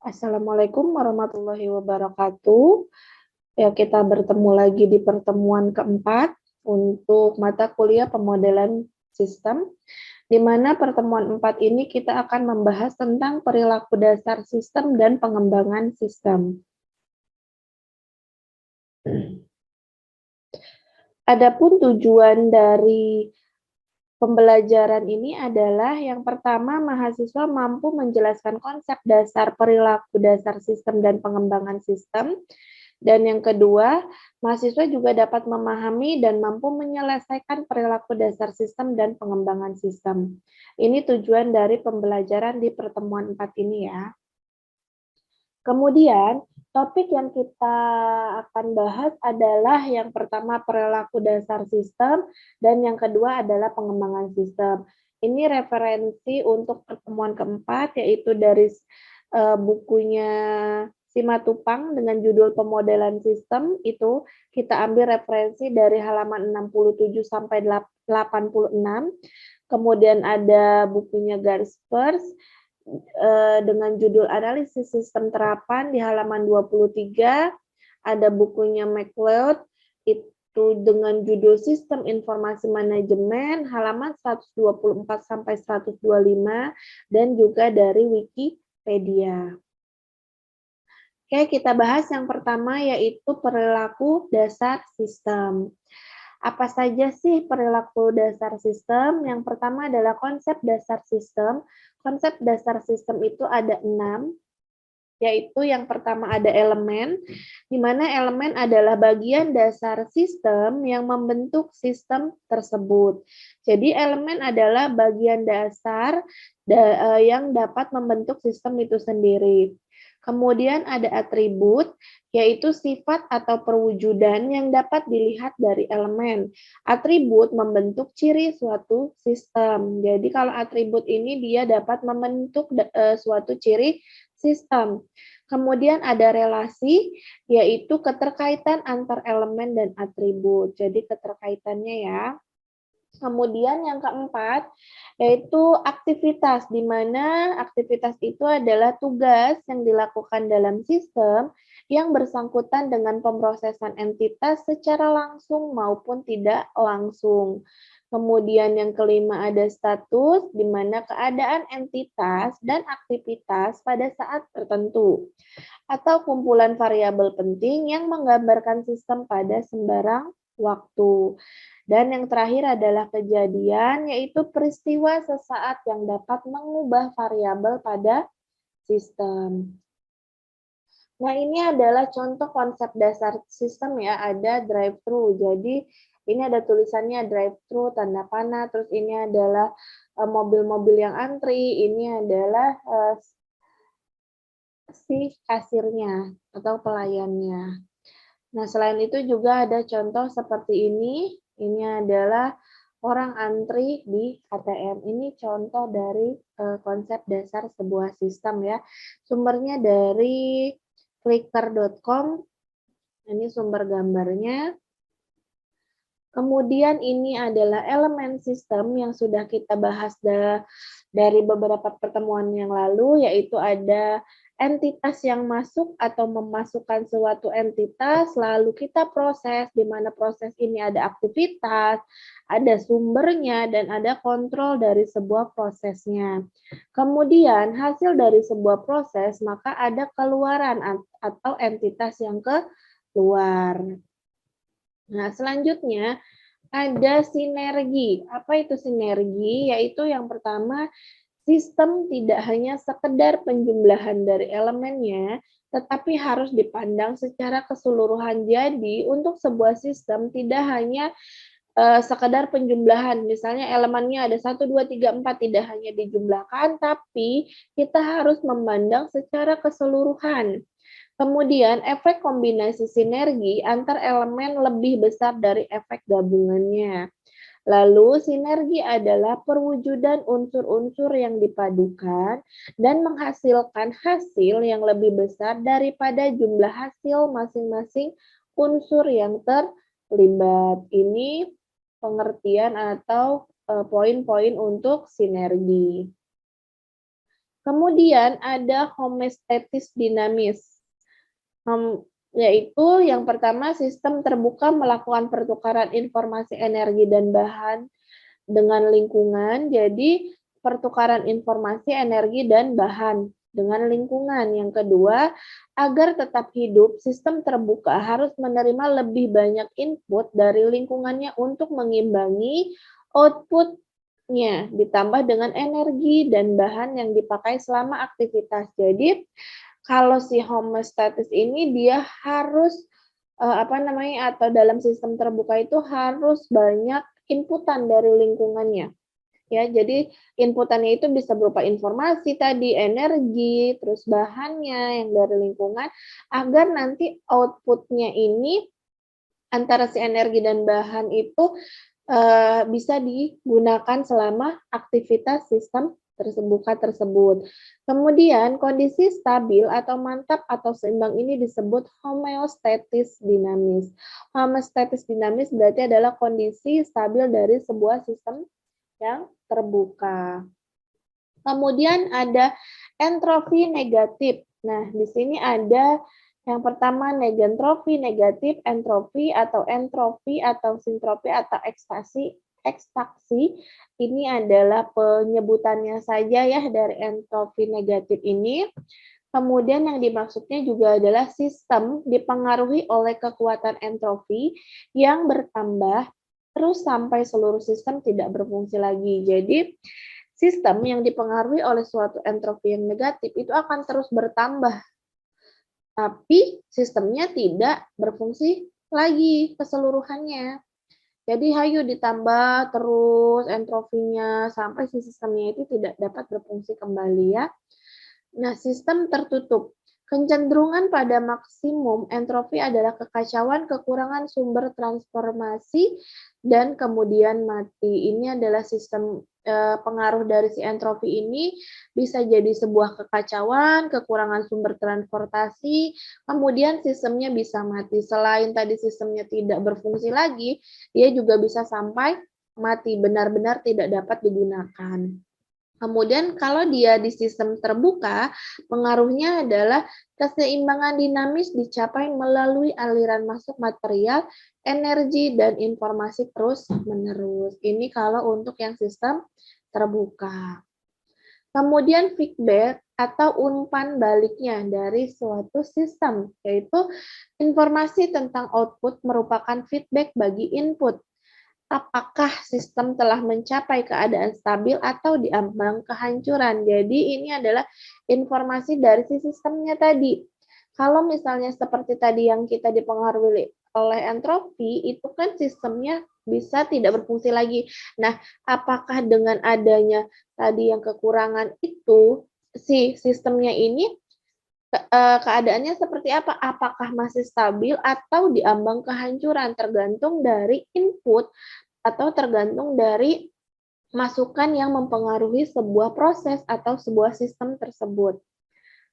Assalamualaikum warahmatullahi wabarakatuh. Ya, kita bertemu lagi di pertemuan keempat untuk mata kuliah pemodelan sistem, di mana pertemuan 4 ini kita akan membahas tentang perilaku dasar sistem dan pengembangan sistem. Adapun tujuan dari pembelajaran ini adalah yang pertama, mahasiswa mampu menjelaskan konsep dasar perilaku dasar sistem dan pengembangan sistem. Dan yang kedua, mahasiswa juga dapat memahami dan mampu menyelesaikan perilaku dasar sistem dan pengembangan sistem. Ini tujuan dari pembelajaran di pertemuan 4 ini ya. Kemudian, topik yang kita akan bahas adalah yang pertama perilaku dasar sistem dan yang kedua adalah pengembangan sistem. Ini referensi untuk pertemuan keempat yaitu dari bukunya Simatupang dengan judul pemodelan sistem. Itu kita ambil referensi dari halaman 67 sampai 86. Kemudian ada bukunya Garspers dengan judul analisis sistem terapan di halaman 23, ada bukunya MacLeod itu dengan judul sistem informasi manajemen halaman 124 sampai 125 dan juga dari Wikipedia. Oke, kita bahas yang pertama yaitu perilaku dasar sistem. Apa saja sih perilaku dasar sistem? Yang pertama adalah konsep dasar sistem. Konsep dasar sistem itu ada 6, yaitu yang pertama ada elemen, di mana elemen adalah bagian dasar sistem yang membentuk sistem tersebut. Jadi elemen adalah bagian dasar yang dapat membentuk sistem itu sendiri. Kemudian ada atribut, yaitu sifat atau perwujudan yang dapat dilihat dari elemen. Atribut membentuk ciri suatu sistem. Jadi kalau atribut ini dia dapat membentuk suatu ciri sistem. Kemudian ada relasi, yaitu keterkaitan antar elemen dan atribut. Jadi keterkaitannya ya. Kemudian yang keempat, yaitu aktivitas, di mana aktivitas itu adalah tugas yang dilakukan dalam sistem yang bersangkutan dengan pemrosesan entitas secara langsung maupun tidak langsung. Kemudian yang kelima ada status, di mana keadaan entitas dan aktivitas pada saat tertentu, atau kumpulan variabel penting yang menggambarkan sistem pada sembarang waktu. Dan yang terakhir adalah kejadian, yaitu peristiwa sesaat yang dapat mengubah variabel pada sistem. Nah, ini adalah contoh konsep dasar sistem ya, ada drive-thru. Jadi, ini ada tulisannya drive-thru, tanda panah, terus ini adalah mobil-mobil yang antri, ini adalah si kasirnya atau pelayannya. Nah, selain itu juga ada contoh seperti ini. Ini adalah orang antri di ATM. Ini contoh dari konsep dasar sebuah sistem ya. Sumbernya dari clicker.com. Ini sumber gambarnya. Kemudian ini adalah elemen sistem yang sudah kita bahas dari beberapa pertemuan yang lalu, yaitu ada entitas yang masuk atau memasukkan suatu entitas, lalu kita proses, di mana proses ini ada aktivitas, ada sumbernya, dan ada kontrol dari sebuah prosesnya. Kemudian hasil dari sebuah proses, maka ada keluaran atau entitas yang keluar. Nah, selanjutnya ada sinergi. Apa itu sinergi? Yaitu yang pertama, sistem tidak hanya sekedar penjumlahan dari elemennya, tetapi harus dipandang secara keseluruhan. Jadi, untuk sebuah sistem tidak hanya sekedar penjumlahan. Misalnya elemennya ada 1, 2, 3, 4, tidak hanya dijumlahkan, tapi kita harus memandang secara keseluruhan. Kemudian efek kombinasi sinergi antar elemen lebih besar dari efek gabungannya. Lalu sinergi adalah perwujudan unsur-unsur yang dipadukan dan menghasilkan hasil yang lebih besar daripada jumlah hasil masing-masing unsur yang terlibat. Ini pengertian atau poin-poin untuk sinergi. Kemudian ada homeostatis dinamis. Yaitu yang pertama sistem terbuka melakukan pertukaran informasi energi dan bahan dengan lingkungan. Jadi pertukaran informasi energi dan bahan dengan lingkungan. Yang kedua, agar tetap hidup, sistem terbuka harus menerima lebih banyak input dari lingkungannya untuk mengimbangi outputnya, ditambah dengan energi dan bahan yang dipakai selama aktivitas. Jadi kalau si homeostatis ini dia harus atau dalam sistem terbuka itu harus banyak inputan dari lingkungannya. Ya, jadi inputannya itu bisa berupa informasi tadi, energi, terus bahannya yang dari lingkungan, agar nanti outputnya ini antara si energi dan bahan itu bisa digunakan selama aktivitas sistem terbuka tersebut. Kemudian kondisi stabil atau mantap atau seimbang ini disebut homeostatis dinamis. Homeostatis dinamis berarti adalah kondisi stabil dari sebuah sistem yang terbuka. Kemudian ada entropi negatif. Nah, di sini ada yang pertama negentropi negatif, entropi atau sintropi atau ekstaksi. Ekstaksi ini adalah penyebutannya saja ya dari entropi negatif ini. Kemudian yang dimaksudnya juga adalah sistem dipengaruhi oleh kekuatan entropi yang bertambah terus sampai seluruh sistem tidak berfungsi lagi. Jadi sistem yang dipengaruhi oleh suatu entropi yang negatif itu akan terus bertambah, tapi sistemnya tidak berfungsi lagi keseluruhannya. Jadi hayu ditambah terus entropinya sampai si sistemnya itu tidak dapat berfungsi kembali ya. Nah, sistem tertutup. Kecenderungan pada maksimum entropi adalah kekacauan, kekurangan sumber transformasi, dan kemudian mati. Ini adalah sistem pengaruh dari si entropi ini bisa jadi sebuah kekacauan, kekurangan sumber transportasi, kemudian sistemnya bisa mati. Selain tadi sistemnya tidak berfungsi lagi, dia juga bisa sampai mati, benar-benar tidak dapat digunakan. Kemudian kalau dia di sistem terbuka, pengaruhnya adalah keseimbangan dinamis dicapai melalui aliran masuk material, energi, dan informasi terus-menerus. Ini kalau untuk yang sistem terbuka. Kemudian feedback atau umpan baliknya dari suatu sistem, yaitu informasi tentang output merupakan feedback bagi input. Apakah sistem telah mencapai keadaan stabil atau diambang kehancuran. Jadi ini adalah informasi dari si sistemnya tadi. Kalau misalnya seperti tadi yang kita dipengaruhi oleh entropi, itu kan sistemnya bisa tidak berfungsi lagi. Nah, apakah dengan adanya tadi yang kekurangan itu, si sistemnya ini keadaannya seperti apa? Apakah masih stabil atau diambang kehancuran? Tergantung dari input atau tergantung dari masukan yang mempengaruhi sebuah proses atau sebuah sistem tersebut.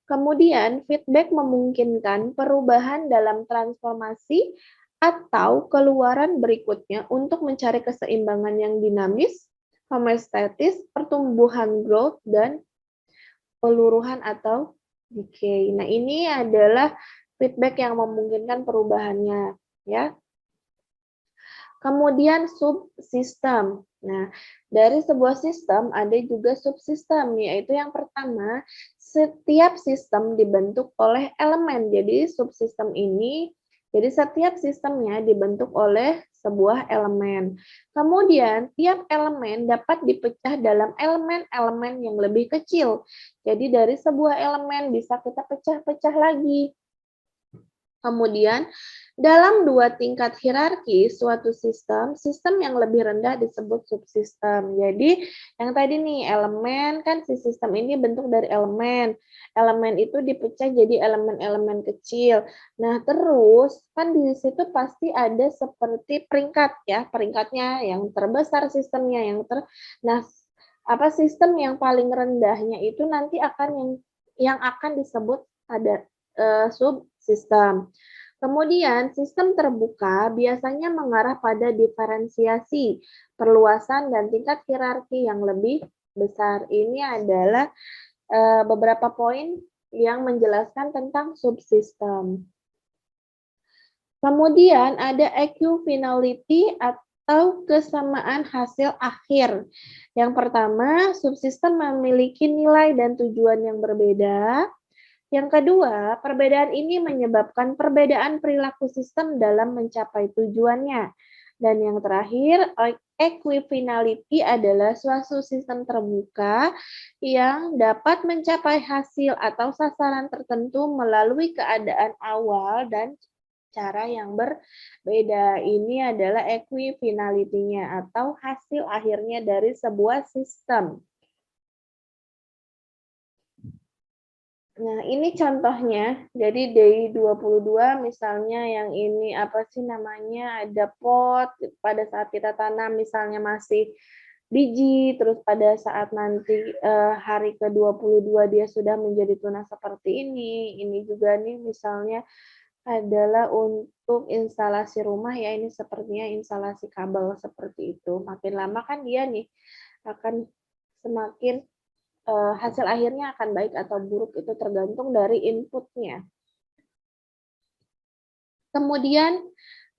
Kemudian, feedback memungkinkan perubahan dalam transformasi atau keluaran berikutnya untuk mencari keseimbangan yang dinamis, homeostatis, pertumbuhan growth, dan peluruhan atau decay. Nah, ini adalah feedback yang memungkinkan perubahannya, ya. Kemudian subsistem. Nah, dari sebuah sistem ada juga subsistem, yaitu yang pertama, setiap sistem dibentuk oleh elemen. Jadi subsistem ini, jadi setiap sistemnya dibentuk oleh sebuah elemen. Kemudian, tiap elemen dapat dipecah dalam elemen-elemen yang lebih kecil. Jadi dari sebuah elemen bisa kita pecah-pecah lagi. Kemudian, dalam dua tingkat hierarki suatu sistem, sistem yang lebih rendah disebut subsistem. Jadi, yang tadi nih, elemen, kan si sistem ini bentuk dari elemen. Elemen itu dipecah jadi elemen-elemen kecil. Nah, terus, kan di situ pasti ada seperti peringkat, ya. Peringkatnya yang terbesar sistemnya, Nah, sistem yang paling rendahnya itu nanti akan yang akan disebut ada subsistem. Kemudian, sistem terbuka biasanya mengarah pada diferensiasi, perluasan, dan tingkat hierarki yang lebih besar. Ini adalah beberapa poin yang menjelaskan tentang subsistem. Kemudian ada equifinality atau kesamaan hasil akhir. Yang pertama, subsistem memiliki nilai dan tujuan yang berbeda. Yang kedua, perbedaan ini menyebabkan perbedaan perilaku sistem dalam mencapai tujuannya. Dan yang terakhir, equifinality adalah suatu sistem terbuka yang dapat mencapai hasil atau sasaran tertentu melalui keadaan awal dan cara yang berbeda. Ini adalah equifinality-nya atau hasil akhirnya dari sebuah sistem. Nah, ini contohnya. Jadi dari 22 misalnya yang ini apa sih namanya? Ada pot pada saat kita tanam misalnya masih biji, terus pada saat nanti hari ke-22 dia sudah menjadi tunas seperti ini. Ini juga nih misalnya adalah untuk instalasi rumah ya, ini sepertinya instalasi kabel seperti itu. Makin lama kan dia nih akan semakin hasil akhirnya akan baik atau buruk itu tergantung dari inputnya. Kemudian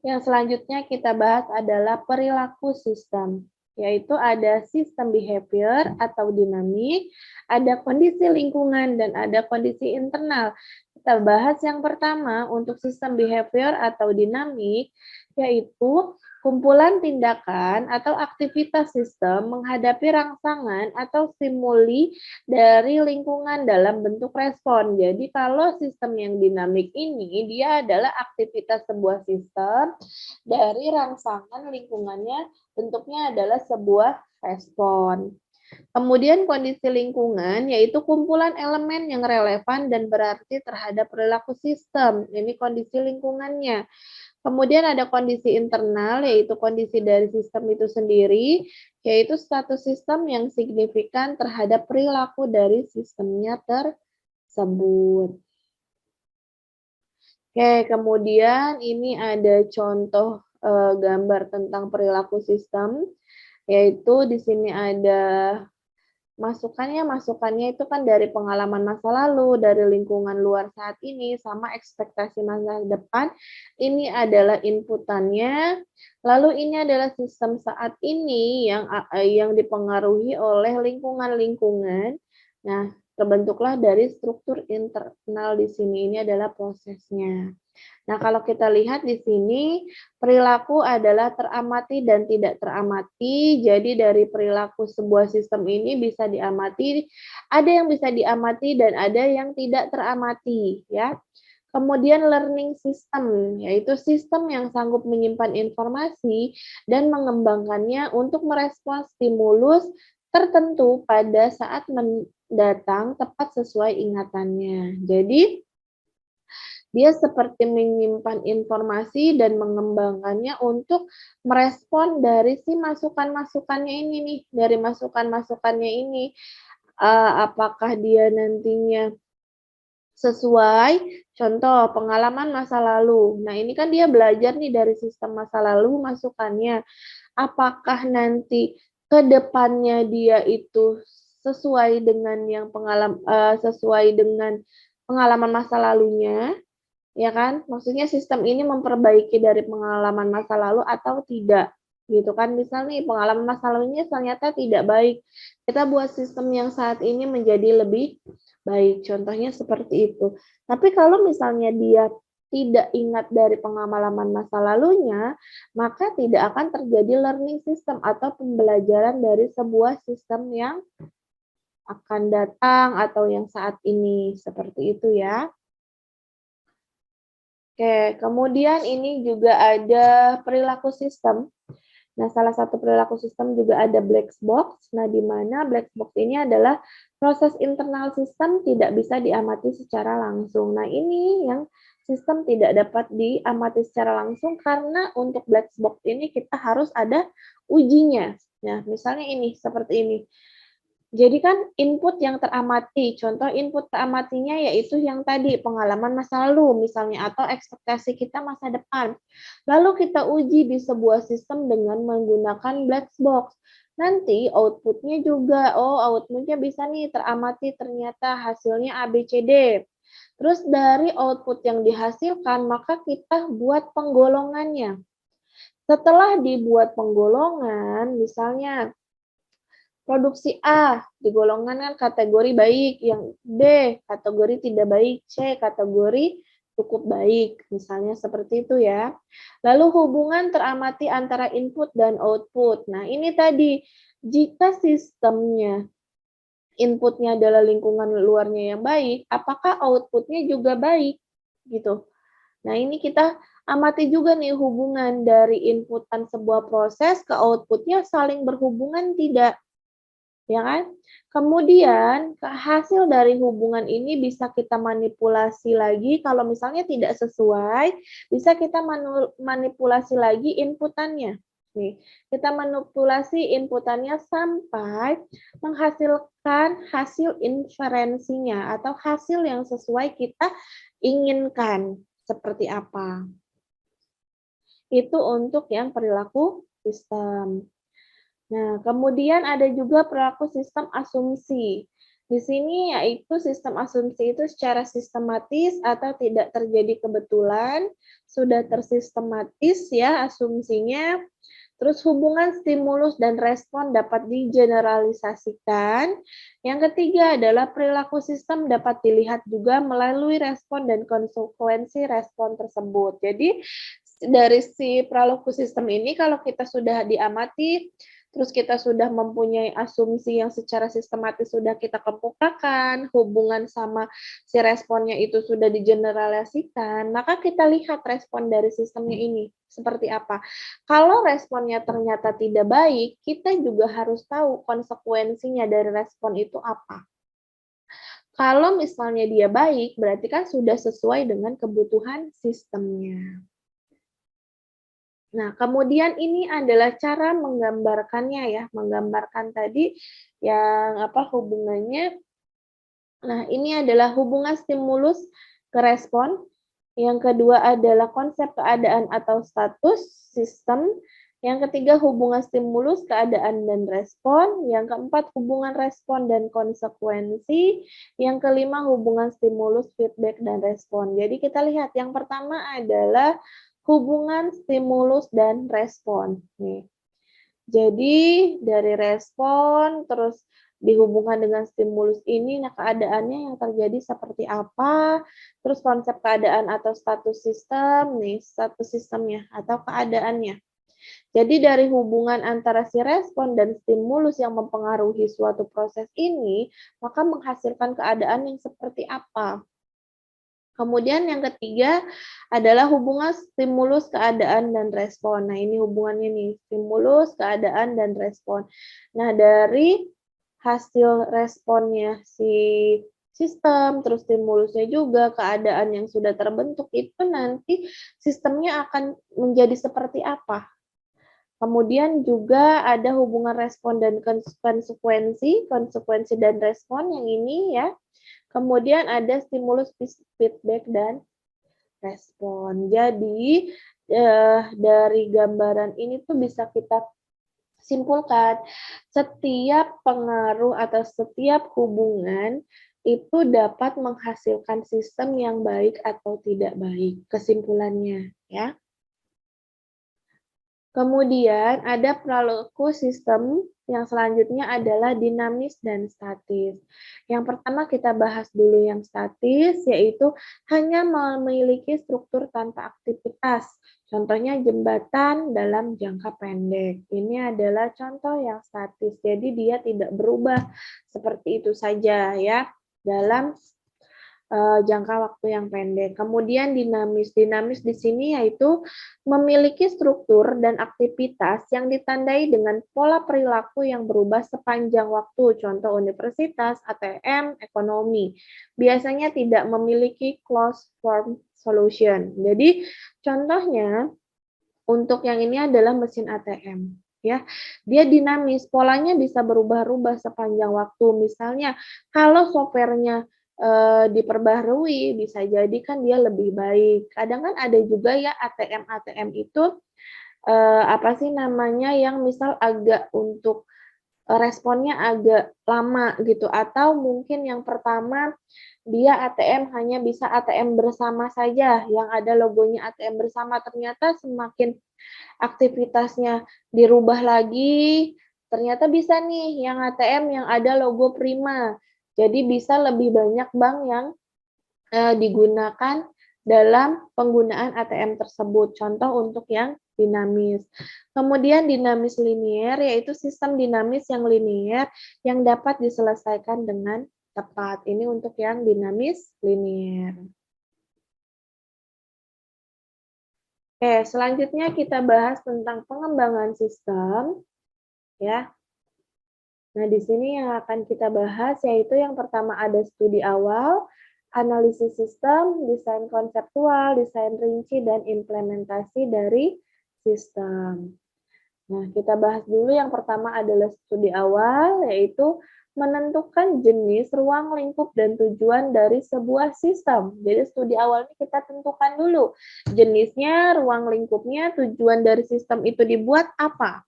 yang selanjutnya kita bahas adalah perilaku sistem, yaitu ada sistem behavior atau dinamik, ada kondisi lingkungan, dan ada kondisi internal. Kita bahas yang pertama untuk sistem behavior atau dinamik, yaitu kumpulan tindakan atau aktivitas sistem menghadapi rangsangan atau stimuli dari lingkungan dalam bentuk respon. Jadi kalau sistem yang dinamik ini, dia adalah aktivitas sebuah sistem dari rangsangan lingkungannya, bentuknya adalah sebuah respon. Kemudian kondisi lingkungan, yaitu kumpulan elemen yang relevan dan berarti terhadap perilaku sistem. Ini kondisi lingkungannya. Kemudian ada kondisi internal, yaitu kondisi dari sistem itu sendiri, yaitu status sistem yang signifikan terhadap perilaku dari sistemnya tersebut. Oke, kemudian ini ada contoh gambar tentang perilaku sistem, yaitu di sini ada masukannya itu kan dari pengalaman masa lalu, dari lingkungan luar saat ini, sama ekspektasi masa depan. Ini adalah inputannya. Lalu ini adalah sistem saat ini yang dipengaruhi oleh lingkungan-lingkungan. Nah, terbentuklah dari struktur internal di sini. Ini adalah prosesnya. Nah, kalau kita lihat di sini, perilaku adalah teramati dan tidak teramati. Jadi dari perilaku sebuah sistem ini bisa diamati, ada yang bisa diamati dan ada yang tidak teramati, ya. Kemudian learning system, yaitu sistem yang sanggup menyimpan informasi dan mengembangkannya untuk merespons stimulus tertentu pada saat mendatang tepat sesuai ingatannya. Jadi, dia seperti menyimpan informasi dan mengembangkannya untuk merespon dari si masukan-masukannya ini nih, dari masukan-masukannya ini. Apakah dia nantinya sesuai, contoh pengalaman masa lalu. Nah, ini kan dia belajar nih dari sistem masa lalu masukannya. Apakah nanti ke depannya dia itu sesuai dengan sesuai dengan pengalaman masa lalunya, ya kan? Maksudnya sistem ini memperbaiki dari pengalaman masa lalu atau tidak, gitu kan? Misal nih pengalaman masa lalunya ternyata tidak baik, kita buat sistem yang saat ini menjadi lebih baik, contohnya seperti itu. Tapi kalau misalnya dia tidak ingat dari pengalaman masa lalunya, maka tidak akan terjadi learning system atau pembelajaran dari sebuah sistem yang akan datang atau yang saat ini, seperti itu ya. Oke, kemudian ini juga ada perilaku sistem. Nah, salah satu perilaku sistem juga ada black box. Nah, di mana black box ini adalah proses internal sistem tidak bisa diamati secara langsung. Nah, ini yang sistem tidak dapat diamati secara langsung karena untuk black box ini kita harus ada ujinya. Nah, misalnya ini, seperti ini. Jadi kan input yang teramati, contoh input teramatinya yaitu yang tadi, pengalaman masa lalu misalnya, atau ekspektasi kita masa depan. Lalu kita uji di sebuah sistem dengan menggunakan black box. Nanti outputnya juga, oh outputnya bisa nih teramati ternyata hasilnya A, B, C, D. Terus dari output yang dihasilkan, maka kita buat penggolongannya. Setelah dibuat penggolongan, misalnya produksi A digolongkan kan kategori baik, yang B kategori tidak baik, C kategori cukup baik, misalnya seperti itu ya. Lalu hubungan teramati antara input dan output. Nah, ini tadi, jika sistemnya inputnya adalah lingkungan luarnya yang baik, apakah outputnya juga baik? Gitu. Nah, ini kita amati juga nih hubungan dari inputan sebuah proses ke outputnya saling berhubungan tidak. Ya kan? Kemudian hasil dari hubungan ini bisa kita manipulasi lagi kalau misalnya tidak sesuai, bisa kita manipulasi lagi inputannya. Nih, kita manipulasi inputannya sampai menghasilkan hasil inferensinya atau hasil yang sesuai kita inginkan seperti apa. Itu untuk yang perilaku sistem. Nah, kemudian ada juga perilaku sistem asumsi. Di sini yaitu sistem asumsi itu secara sistematis atau tidak terjadi kebetulan, sudah tersistematis ya asumsinya. Terus hubungan stimulus dan respon dapat digeneralisasikan. Yang ketiga adalah perilaku sistem dapat dilihat juga melalui respon dan konsekuensi respon tersebut. Jadi dari si perilaku sistem ini kalau kita sudah diamati, terus kita sudah mempunyai asumsi yang secara sistematis sudah kita kemukakan, hubungan sama si responnya itu sudah digeneralisasikan, maka kita lihat respon dari sistemnya ini seperti apa. Kalau responnya ternyata tidak baik, kita juga harus tahu konsekuensinya dari respon itu apa. Kalau misalnya dia baik, berarti kan sudah sesuai dengan kebutuhan sistemnya. Nah, kemudian ini adalah cara menggambarkannya ya, menggambarkan tadi yang hubungannya. Nah, ini adalah hubungan stimulus ke respon. Yang kedua adalah konsep keadaan atau status sistem. Yang ketiga hubungan stimulus, keadaan dan respon. Yang keempat hubungan respon dan konsekuensi. Yang kelima hubungan stimulus, feedback dan respon. Jadi kita lihat yang pertama adalah hubungan stimulus dan respon. Nih. Jadi dari respon terus dihubungkan dengan stimulus ini, nah keadaannya yang terjadi seperti apa, terus konsep keadaan atau status sistem, nih status sistemnya atau keadaannya. Jadi dari hubungan antara si respon dan stimulus yang mempengaruhi suatu proses ini, maka menghasilkan keadaan yang seperti apa. Kemudian yang ketiga adalah hubungan stimulus, keadaan, dan respon. Nah, ini hubungannya nih, stimulus, keadaan, dan respon. Nah, dari hasil responnya si sistem, terus stimulusnya juga, keadaan yang sudah terbentuk, itu nanti sistemnya akan menjadi seperti apa. Kemudian juga ada hubungan respon dan konsekuensi, konsekuensi dan respon yang ini ya. Kemudian ada stimulus, feedback, dan respon. Jadi, dari gambaran ini tuh bisa kita simpulkan, setiap pengaruh atau setiap hubungan itu dapat menghasilkan sistem yang baik atau tidak baik, kesimpulannya ya. Kemudian ada perilaku sistem yang selanjutnya adalah dinamis dan statis. Yang pertama kita bahas dulu yang statis, yaitu hanya memiliki struktur tanpa aktivitas. Contohnya jembatan dalam jangka pendek. Ini adalah contoh yang statis. Jadi dia tidak berubah seperti itu saja ya dalam jangka waktu yang pendek. Kemudian dinamis. Dinamis di sini yaitu memiliki struktur dan aktivitas yang ditandai dengan pola perilaku yang berubah sepanjang waktu. Contoh universitas, ATM, ekonomi. Biasanya tidak memiliki closed form solution. Jadi contohnya untuk yang ini adalah mesin ATM. ya. Dia dinamis, polanya bisa berubah-ubah sepanjang waktu. Misalnya kalau software-nya diperbaharui, bisa jadi kan dia lebih baik. Kadang kan ada juga ya ATM-ATM itu apa sih namanya, yang misal agak untuk responnya agak lama gitu, atau mungkin yang pertama dia ATM hanya bisa ATM bersama saja, yang ada logonya ATM bersama, ternyata semakin aktivitasnya dirubah lagi, ternyata bisa nih yang ATM yang ada logo Prima. Jadi bisa lebih banyak bank yang digunakan dalam penggunaan ATM tersebut. Contoh untuk yang dinamis. Kemudian dinamis linier, yaitu sistem dinamis yang linier yang dapat diselesaikan dengan tepat. Ini untuk yang dinamis linier. Oke, selanjutnya kita bahas tentang pengembangan sistem, ya. Nah, di sini yang akan kita bahas yaitu yang pertama ada studi awal, analisis sistem, desain konseptual, desain rinci, dan implementasi dari sistem. Nah, kita bahas dulu yang pertama adalah studi awal, yaitu menentukan jenis, ruang lingkup, dan tujuan dari sebuah sistem. Jadi studi awalnya kita tentukan dulu jenisnya, ruang lingkupnya, tujuan dari sistem itu dibuat apa.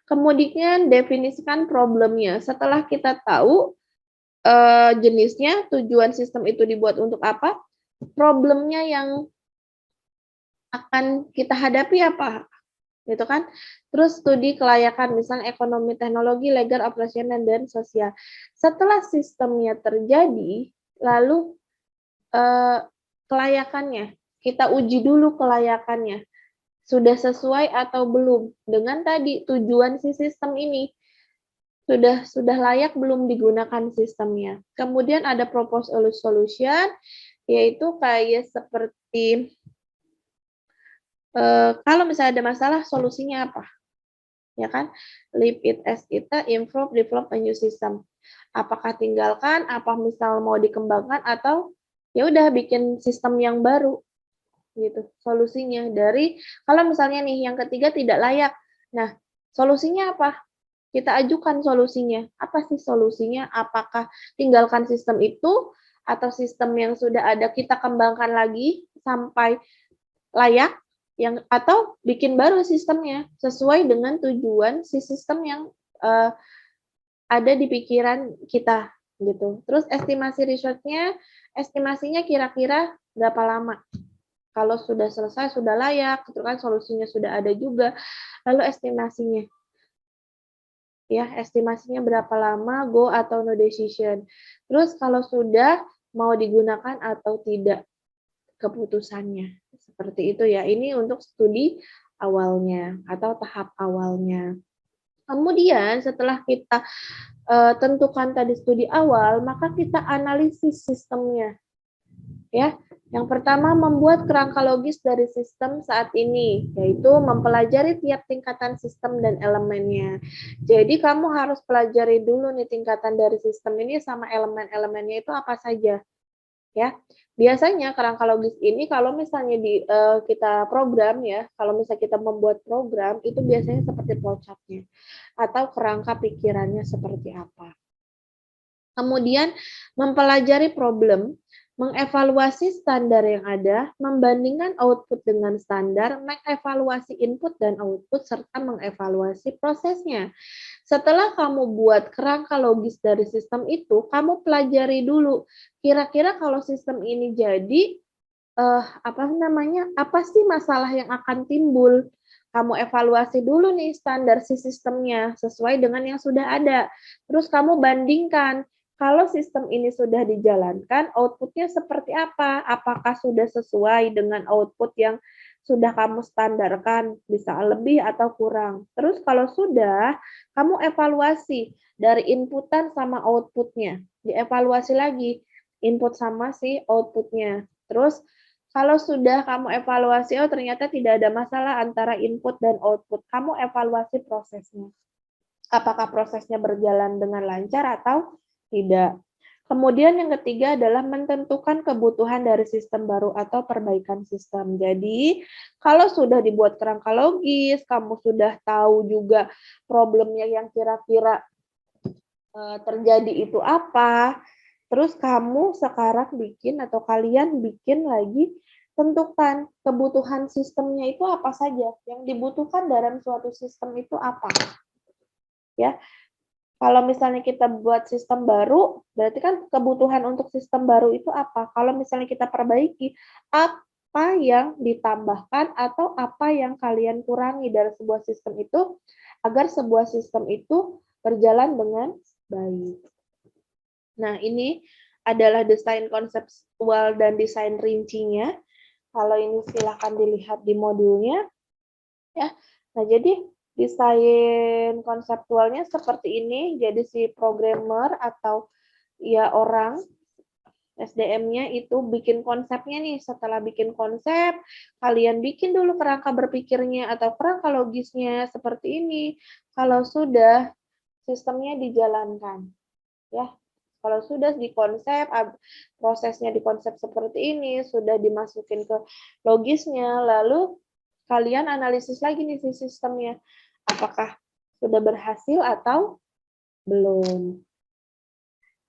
Kemudian definisikan problemnya. Setelah kita tahu jenisnya, tujuan sistem itu dibuat untuk apa, problemnya yang akan kita hadapi apa, gitu kan. Terus studi kelayakan, misalnya ekonomi, teknologi, legal, operasional, dan sosial. Setelah sistemnya terjadi, lalu kelayakannya, kita uji dulu kelayakannya. Sudah sesuai atau belum dengan tadi tujuan si sistem ini. Sudah layak belum digunakan sistemnya. Kemudian ada propose solution, yaitu kayak seperti kalau misalnya ada masalah, solusinya apa? Ya kan? Leave it as it, improve, develop a new system. Apakah tinggalkan, apa misal mau dikembangkan, atau ya udah bikin sistem yang baru gitu. Solusinya dari kalau misalnya nih yang ketiga tidak layak. Nah, solusinya apa? Kita ajukan solusinya. Apa sih solusinya? Apakah tinggalkan sistem itu atau sistem yang sudah ada kita kembangkan lagi sampai layak yang atau bikin baru sistemnya sesuai dengan tujuan si sistem yang ada di pikiran kita gitu. Terus estimasi research-nya, estimasinya kira-kira berapa lama? Kalau sudah selesai, sudah layak, gitu kan solusinya sudah ada juga. Lalu estimasinya, ya estimasinya berapa lama, go atau no decision. Terus kalau sudah mau digunakan atau tidak keputusannya. Seperti itu ya. Ini untuk studi awalnya atau tahap awalnya. Kemudian setelah kita tentukan tadi studi awal, maka kita analisis sistemnya. Ya, yang pertama membuat kerangka logis dari sistem saat ini, yaitu mempelajari tiap tingkatan sistem dan elemennya. Jadi kamu harus pelajari dulu nih tingkatan dari sistem ini sama elemen-elemennya itu apa saja. Ya, biasanya kerangka logis ini kalau misalnya kita program ya, kalau misalnya kita membuat program itu biasanya seperti flowchart-nya atau kerangka pikirannya seperti apa. Kemudian mempelajari problem, mengevaluasi standar yang ada, membandingkan output dengan standar, mengevaluasi input dan output, serta mengevaluasi prosesnya. Setelah kamu buat kerangka logis dari sistem itu, kamu pelajari dulu, kira-kira kalau sistem ini jadi, apa sih masalah yang akan timbul? Kamu evaluasi dulu nih standar si sistemnya, sesuai dengan yang sudah ada. Terus kamu bandingkan, kalau sistem ini sudah dijalankan, output-nya seperti apa? Apakah sudah sesuai dengan output yang sudah kamu standarkan, bisa lebih atau kurang. Terus kalau sudah, kamu evaluasi dari inputan sama output-nya. Dievaluasi lagi, input sama si output-nya. Terus kalau sudah kamu evaluasi, oh ternyata tidak ada masalah antara input dan output, kamu evaluasi prosesnya. Apakah prosesnya berjalan dengan lancar atau tidak. Kemudian yang ketiga adalah menentukan kebutuhan dari sistem baru atau perbaikan sistem. Jadi, kalau sudah dibuat kerangka logis, kamu sudah tahu juga problemnya yang kira-kira terjadi itu apa, terus kamu sekarang bikin atau kalian bikin lagi, tentukan kebutuhan sistemnya itu apa saja, yang dibutuhkan dalam suatu sistem itu apa, ya. Kalau misalnya kita buat sistem baru, berarti kan kebutuhan untuk sistem baru itu apa? Kalau misalnya kita perbaiki, apa yang ditambahkan atau apa yang kalian kurangi dari sebuah sistem itu agar sebuah sistem itu berjalan dengan baik. Nah, ini adalah desain konseptual dan desain rincinya. Kalau ini silakan dilihat di modulnya, ya. Nah, jadi desain konseptualnya seperti ini. Jadi si programmer atau ya orang SDM-nya itu bikin konsepnya nih. Setelah bikin konsep, kalian bikin dulu kerangka berpikirnya atau kerangka logisnya seperti ini. Kalau sudah, sistemnya dijalankan, ya. Kalau sudah dikonsep, prosesnya dikonsep seperti ini, sudah dimasukin ke logisnya, lalu kalian analisis lagi nih si sistemnya. Apakah sudah berhasil atau belum.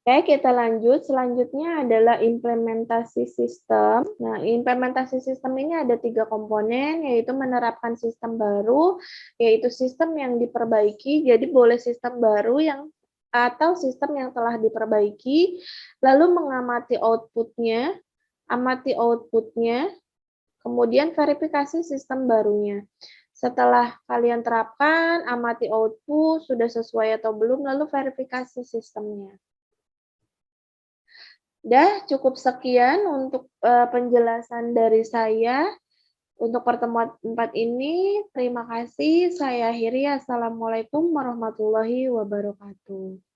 Oke, kita lanjut. Selanjutnya adalah implementasi sistem. Nah, implementasi sistem ini ada 3 komponen, yaitu menerapkan sistem baru, yaitu sistem yang diperbaiki, jadi boleh sistem baru yang atau sistem yang telah diperbaiki, lalu mengamati output-nya, amati output-nya, kemudian verifikasi sistem barunya. Setelah kalian terapkan, amati output, sudah sesuai atau belum, lalu verifikasi sistemnya. Udah cukup sekian untuk penjelasan dari saya untuk pertemuan 4 ini. Terima kasih. Saya akhiri. Assalamualaikum warahmatullahi wabarakatuh.